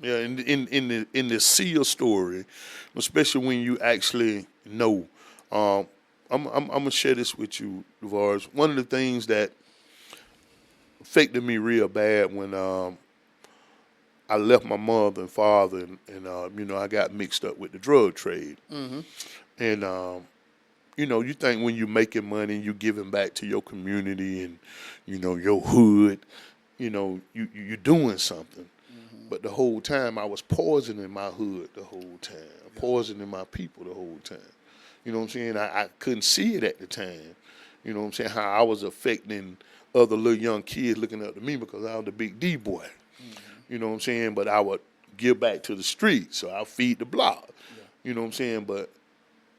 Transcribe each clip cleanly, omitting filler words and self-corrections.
Yeah, in the SEAL story, especially when you actually know, um, I'm gonna share this with you, Devar's. One of the things that affected me real bad when I left my mother and father, and I got mixed up with the drug trade, Mm-hmm. and you think when you're making money, you giving back to your community and your hood, you're doing something. Mm-hmm. But the whole time I was poisoning my hood the whole time, Yeah. poisoning my people the whole time. You know what I'm saying? I couldn't see it at the time. You know what I'm saying? How I was affecting other little young kids looking up to me because I was the big D boy. Mm-hmm. You know what I'm saying? But I would give back to the streets, so I feed the block. Yeah. You know what I'm saying? But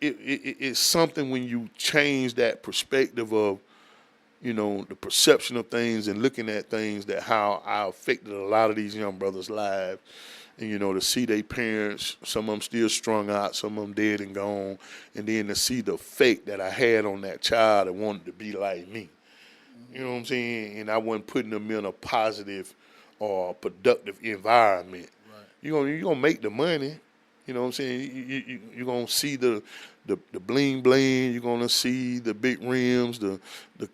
it's something when you change that perspective of the perception of things and looking at things, that how I affected a lot of these young brothers' lives. And, to see their parents, some of them still strung out, some of them dead and gone. And then to see the effect that I had on that child that wanted to be like me. You Mm-hmm. know what I'm saying? And I wasn't putting them in a positive or productive environment. Right. You're gonna make the money. You know what I'm saying? You're gonna see the bling bling. You're gonna see the big rims, the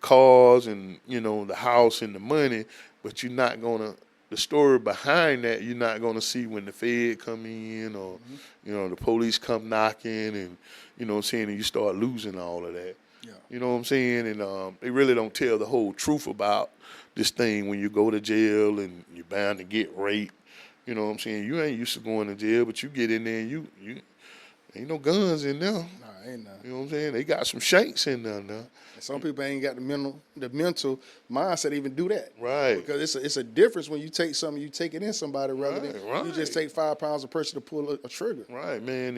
cars, and the house and the money. But you're not gonna the story behind that. You're not gonna see when the Fed come in, or Mm-hmm. the police come knocking, and what I'm saying, and you start losing all of that. Yeah. You know what I'm saying? And they really don't tell the whole truth about this thing when you go to jail and you're bound to get raped. You know what I'm saying? You ain't used to going to jail, but you get in there and you ain't no guns in there. Nah, ain't none. You know what I'm saying? They got some shanks in there now. And some people ain't got the mental mindset to even do that. Right. Because it's a difference when you take something, you take it in somebody rather than Right, you just right. take 5 pounds a person to pull a trigger. Right, man. And